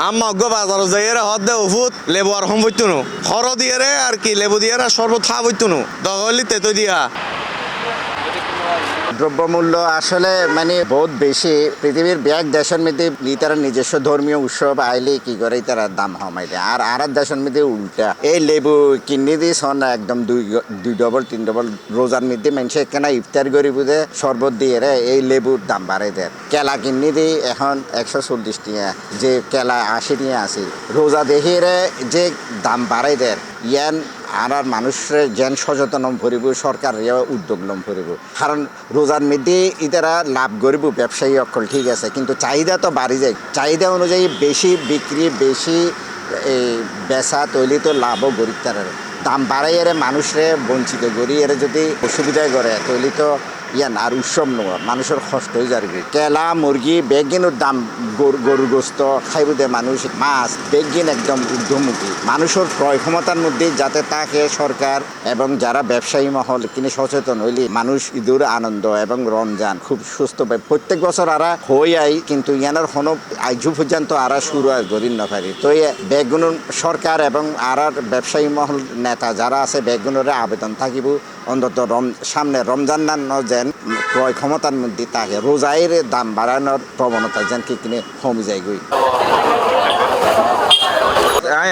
আম্মা অজ্ঞ বাজার যাই রে হদ দে ওফুত লেবু আর হম বইতুনো হর দিয়ে রে আর কি লেবু দিয়ে রে শরবত খা বইতুনো দহলি তেতো দিয়া দ্রব্যমূল্য আসলে মানে বহুত বেশি পৃথিবীর ব্যাগ দেশের মধ্যে তারা নিজস্ব ধর্মীয় উৎসব আইলে কি করে তারা দাম কমাই দেয় আর দেশের মধ্যে উল্টা এই লেবু কিনে দিয়ে সন একদম দুই ডবল তিন ডবল রোজার মধ্যে মানুষের কেনা ইফতার করি বুঝে শরবত দিয়ে রে এই লেবুর দাম বাড়াই দেয় কেলা কিনে দিয়ে এখন 140 টাকা যে কেলা 80 টাকা আছে রোজা দেখিয়ে রে যে দাম বাড়াই দেয় ইয়ান আর মানুষের যেন সচেতন করিব সরকার উদ্যোগ লম করিব কারণ রোজার মধ্যে ইতারা লাভ করিব ব্যবসায়ী অকল ঠিক আছে কিন্তু চাহিদা তো বাড়ি যায় চাহিদা অনুযায়ী বেশি বিক্রি বেশি বেচা তৈরি তো লাভও গরিব তারা দাম বাড়াই এর মানুষরে বঞ্চিত করি এর যদি অসুবিধায় করে তৈরি তো ইয়ান আর উৎসব নয় মানুষের কষ্ট হয়ে যাবে কেলা মুরগি বেগিনের দাম গরুর গোস্ত খাইব দেয় মানুষ মাছ বেগিন একদম ঊর্ধ্বমুখী মানুষের ক্রয় ক্ষমতার মধ্যে যাতে তাকে সরকার এবং যারা ব্যবসায়ী মহল কিনে সচেতন হইলে মানুষ ঈদুর আনন্দ এবং রমজান খুব সুস্থ পায় প্রত্যেক বছর আরা হই আই কিন্তু ইয়ানোর কোনো আইজু পর্যন্ত আরা শুরু হয় গরিব না পারি তো বেগুন সরকার এবং আর ব্যবসায়ী মহল নেতা যারা আছে বেগুনের আবেদন থাকিব অন্তত সামনে রমজান না যেন ক্রয় ক্ষমতার মধ্যে তাকে রোজাইয়ের দাম বাড়ানোর প্রবণতা যেন কি কিনে কমে যায় গই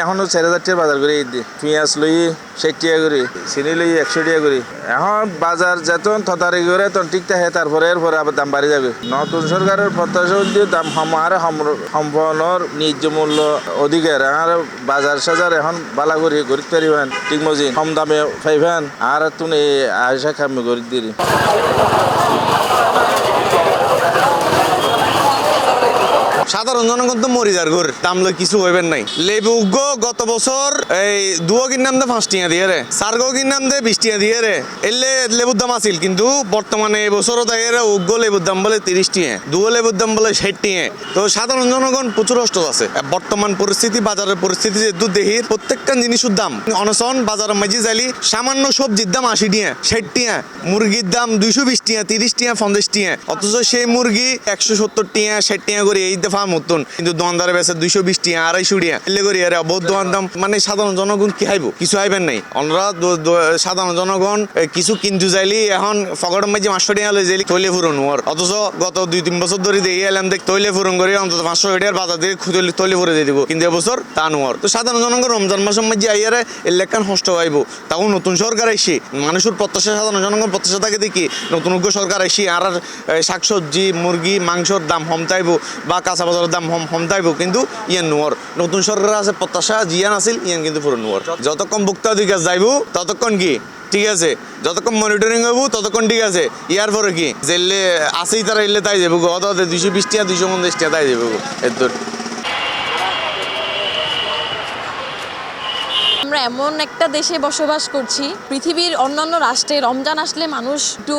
এখনো 4,000 টাকা বাজার করি পেঁয়াজ লই 60 টাকা করি চিনি লই 100 টাকা করি এখন বাজার যেতন তদারি করে তখন ঠিক থাকে তারপরে এরপরে আবার দাম বাড়ি যাবে নতুন সরকারের প্রত্যাশা দিয়ে দাম আর সম্পন্নর ন্যায্য মূল্য অধিকার আর বাজার সাজার এখন বালা করি গরিব পারিবেন ঠিক মজিন কম দামে পাইবেন আর তুমি আয়সা খামি গরিব দিলি সাধারণ জনগণ তো মরি যার ঘর দাম লই কিছু হইবেন নাই লেবু গত বছর এই দুও কিনাম দে 5 টাকা দিয়ে রে সারগো কিনাম দে 20 টাকা দিয়ে রে এলে লেবুর দাম আছিল কিন্তু বর্তমানে এই বছরও তাই রে উগ্গ লেবুর দাম বলে 30 টাকা দুও লেবুর দাম বলে 60 টাকা তো সাধারণ জনগণ প্রচুর কষ্ট আছে বর্তমান পরিস্থিতি বাজারের পরিস্থিতি যে দুধ দেহির প্রত্যেকটা জিনিসের দাম অনসন বাজারের মাঝে যাইলি সামান্য সবজির দাম 80 টাকা 60 টাকা মুরগির দাম 220 টাকা 30 টাকা 50 টাকা অথচ সেই মুরগি 170 টাকা 60 টাকা করে এই মতন কিন্তু দোকানদারে বেচে 220 টাকা 250 টাকা এলে করি আরে বহুত দোকান দাম মানে সাধারণ জনগণ কি খাইব কিছু আইবেন নাই অনরা সাধারণ জনগণ কিছু কিনতে যাইলি এখন ফকটের মাঝে 500 টাকা লই যাইলি তৈলে ফুরন ওর অথচ গত 2-3 বছর ধরে দেখি এলাম দেখ তৈলে ফুরন করে অন্তত 500 টাকার বাজার দিয়ে খুঁজলি তৈলে ফুরে দিয়ে দিব কিন্তু এবছর তা নোয়ার তো সাধারণ জনগণ রমজান মাসের মাঝে আইয়ারে এলাকান হষ্ট আইব তাও নতুন সরকার আইসি মানুষের প্রত্যাশা সাধারণ জনগণ প্রত্যাশা থাকে দেখি নতুন সরকার আইসি আর শাকসবজি মুরগি মাংসর দাম কমতাইব বা কাঁচা বাজারের দাম কমতাইব কিন্তু ইয়ান নোয়ার নতুন সরকার আছে প্রত্যাশা জিয়ান আছিল ইয়ান কিন্তু পুরো নোয়ার যতক্ষণ ভোক্তা অধিকার যাইব ততক্ষণ কি ঠিক আছে যতক্ষণ মনিটরিং হইব ততক্ষণ ঠিক আছে ইয়ার পরে কি জেলে আসেই তারা এলে তাই যাবো গত 220 টাকা 250 টাকা তাই যাবো এত আমরা এমন একটা দেশে বসবাস করছি পৃথিবীর অন্যান্য রাষ্ট্রে রমজান আসলে মানুষ একটু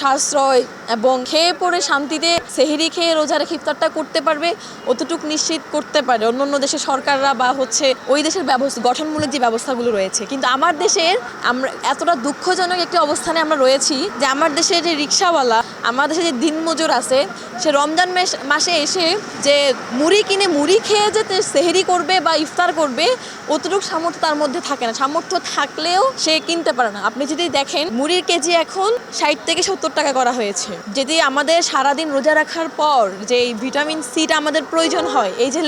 সাশ্রয় এবং খেয়ে পরে শান্তিতে সেহরি খেয়ে রোজা রেখে ইফতারটা করতে পারবে অতটুকু নিশ্চিত করতে পারে অন্যান্য দেশের সরকাররা বা হচ্ছে ওই দেশের ব্যবস্থা গঠনমূলক যে ব্যবস্থাগুলো রয়েছে কিন্তু আমার দেশের আমরা এতটা দুঃখজনক একটি অবস্থানে আমরা রয়েছি যে আমার দেশের যে রিক্সাওয়ালা আমার দেশে যে দিনমজুর আছে সে রমজান মাসে এসে যে মুড়ি কিনে মুড়ি খেয়ে যে সেহরি করবে বা ইফতার করবে অতটুকু সামর্থ্য তার মধ্যে থাকে না সামর্থ্য থাকলেও সে কিনতে পারে না আপনি যদি দেখেন মুড়ির কেজি এখন 60 থেকে 70 টাকা করা হয়েছে যদি আমাদের সারাদিন রোজা রাখার পর যে ভিটামিন সিটা আমাদের প্রয়োজন হয় এই যে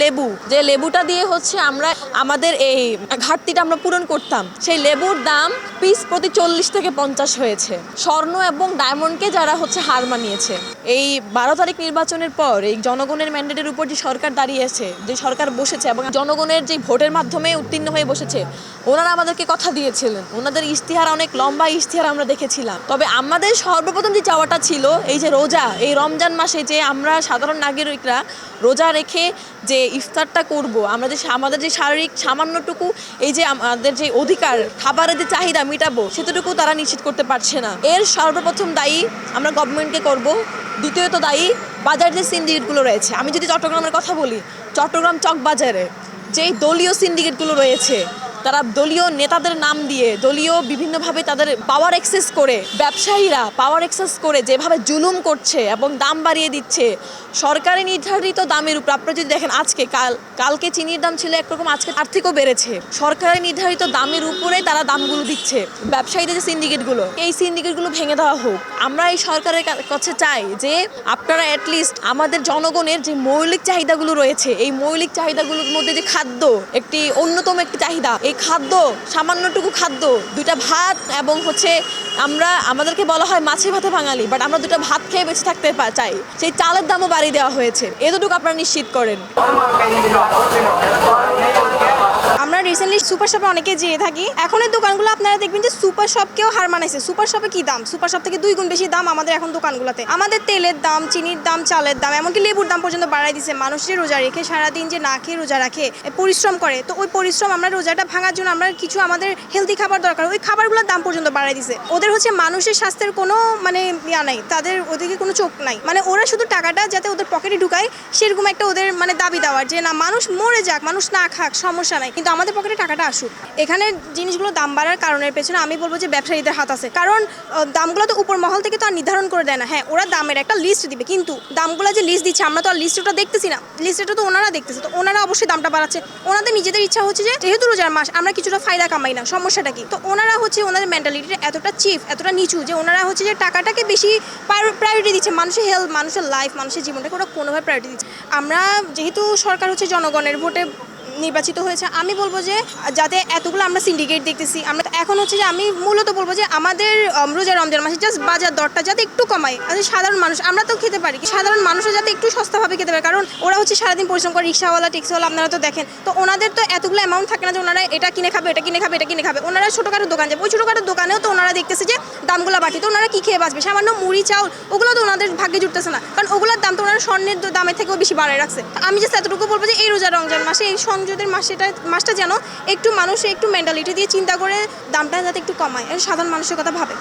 লেবুটা দিয়ে হচ্ছে আমরা আমাদের এই ঘাটতিটা আমরা পূরণ করতাম সেই লেবুর দাম পিস প্রতি 40 থেকে 50 হয়েছে স্বর্ণ এবং ডায়মন্ডকে যারা হচ্ছে হার মানিয়েছে এই 12 তারিখ নির্বাচনের পর এই জনগণের ম্যান্ডেটের উপর যে সরকার দাঁড়িয়েছে যে সরকার বসেছে এবং জনগণের যে ভোটের মাধ্যমে উত্তীর্ণ হয়ে বসেছে ওনারা আমাদেরকে কথা দিয়েছিলেন ওনাদের ইশতেহার অনেক লম্বা ইশতেহার আমরা দেখেছিলাম তবে আমাদের সর্বপ্রথম যে চাওয়াটা ছিল এই যে রোজা এই রমজান মাসে যে আমরা সাধারণ নাগরিকরা রোজা রেখে যে ইফতারটা করব আমরা যে আমাদের যে শারীরিক সামান্যটুকু এই যে আমাদের যে অধিকার খাবারের যে চাহিদা মেটাবো সেতটুকু তারা নিশ্চিত করতে পারছে না এর সর্বপ্রথম দায়ী আমরা গভর্নমেন্টকে করব দ্বিতীয়ত দায়ী বাজার যে সিন্ডিকেটগুলো রয়েছে আমি যদি চট্টগ্রামের কথা বলি চট্টগ্রাম চক বাজারে যেই দলীয় সিন্ডিকেটগুলো রয়েছে তারা দলীয় নেতাদের নাম দিয়ে দলীয় বিভিন্নভাবে তাদের পাওয়ার এক্সেস করে ব্যবসায়ীরা পাওয়ার এক্সেস করে যেভাবে জুলুম করছে এবং দাম বাড়িয়ে দিচ্ছে সরকারি নির্ধারিত দামের উপর। আপনারা যদি দেখেন আজকে কালকে চিনির দাম ছিল একরকম, আজকে তার থেকেও বেড়েছে। সরকারি নির্ধারিত দামের উপরে তারা দামগুলো দিচ্ছে। ব্যবসায়ীদের যে সিন্ডিকেটগুলো, এই সিন্ডিকেটগুলো ভেঙে দেওয়া হোক। আমরা এই সরকারের কাছে চাই যে আপনারা অ্যাটলিস্ট আমাদের জনগণের যে মৌলিক চাহিদাগুলো রয়েছে, এই মৌলিক চাহিদাগুলোর মধ্যে যে খাদ্য একটি অন্যতম একটি চাহিদা, এই খাদ্য সামান্যটুকু খাদ্য, দুইটা ভাত এবং আমাদেরকে বলা হয় মাছে ভাতে বাঙালি, বাট আমরা দুটো ভাত খেয়ে বেঁচে থাকতে চাই, সেই চালের দামও বাড়িয়ে দেওয়া হয়েছে। এতটুকু আপনারা নিশ্চিত করেন। আমরা রিসেন্টলি সুপার শপে অনেকে যেয়ে থাকি। এখন এই দোকানগুলো আপনারা দেখবেন যে সুপার শপকেও হার মানাইছে। সুপার শপে কি দাম, সুপার শপ থেকে 2 গুণ বেশি দাম আমাদের এখন দোকানগুলোতে। আমাদের তেলের দাম, চিনির দাম, চালের দাম, এমনকি লেবুর দাম পর্যন্ত বাড়াই দিছে। মানুষ যে রোজা রেখে সারাদিন যে না খেয়ে রোজা রাখে, পরিশ্রম করে, তো ওই পরিশ্রম আমরা রোজাটা ভাঙার জন্য আমরা কিছু আমাদের হেলদি খাবার দরকার, ওই খাবারগুলোর দাম পর্যন্ত বাড়াই দিছে। ওদের হচ্ছে মানুষের স্বাস্থ্যের কোনো ইয়া নাই, তাদের ওদিকে কোনো চোখ নাই। ওরা শুধু টাকাটা যাতে ওদের পকেটে ঢুকায় সেরকম একটা ওদের দাবি দেওয়ার, যে না মানুষ মরে যাক, মানুষ না খাক, সমস্যা নাই, কিন্তু আমাদের পকেটে টাকাটা আসুক। এখানে জিনিসগুলো দাম বাড়ার কারণের পেছনে আমি বলবো যে ব্যবসায়ীদের হাত আছে। কারণ দামগুলো তো উপর মহল থেকে তো আর নির্ধারণ করে দেয় না। হ্যাঁ, ওরা দামের একটা লিস্ট দিবে, কিন্তু দামগুলো যে লিস্ট দিচ্ছে আমরা তো আর লিস্টটা দেখতেছি না, লিস্টটা তো ওনারা দেখতেছে, তো ওনারা অবশ্যই দামটা বাড়াচ্ছে। ওনাদের নিজেদের ইচ্ছা হচ্ছে যে যেহেতু রোজার মাস আমরা কিছুটা ফায়দা কামাই না, সমস্যাটা কি? তো ওনারা হচ্ছে ওনাদের মেন্টালিটিটা এতটা চিপ, এতটা নিচু যে ওনারা হচ্ছে যে টাকাটাকে বেশি প্রায়োরিটি দিচ্ছে, মানুষের হেলথ, মানুষের লাইফ, মানুষের জীবনটাকে ওরা কোনোভাবে প্রায়োরিটি দিচ্ছে। আমরা যেহেতু সরকার হচ্ছে জনগণের ভোটে নির্বাচিত হয়েছে, আমি বলবো যে যাতে এতগুলো আমরা সিন্ডিকেট দেখতেছি, আমরা এখন হচ্ছে যে আমি মূলত বলবো যে আমাদের রমজান মাসে জাস্ট বাজার দরটা যাতে একটু কমায়। আচ্ছা, সাধারণ মানুষ আমরা তো খেতে পারি, সাধারণ মানুষও যাতে একটু সস্তাভাবে খেতে পারে, কারণ ওরা হচ্ছে সারাদিন পরিশ্রম করে, রিক্সাওয়ালা, ট্যাক্সিওয়ালা আপনারা তো দেখেন, তো ওনাদের তো এতগুলো অ্যামাউন্ট থাকে না যে ওনারা এটা কিনে খাবে, এটা কিনে খাবে, এটা কিনে খাবে। ওনারা ছোটোখাটো দোকান যাবে, ওই ছোটোখাটো দোকানেও তো ওনারা দেখতেছে যে দামগুলো বাড়তি, তো ওনারা কি খেয়ে বাঁচবে? সামান্য মুড়ি চাউল ওগুলো তো ওনাদের ভাগ্যে জুটতেছে না, কারণ ওগুলোর দাম তো ওনারা স্বর্ণের দামের থেকেও বেশি বাড়ায় রাখছে। আমি জাস্ট এতটুকু বলবো যে এই রমজান মাসে, এই সংযতের মাসটা যেন একটু মানুষ একটু মেন্টালিটি দিয়ে চিন্তা করে দামটা যাতে একটু কমায়, সাধারণ মানুষের কথা ভাবে।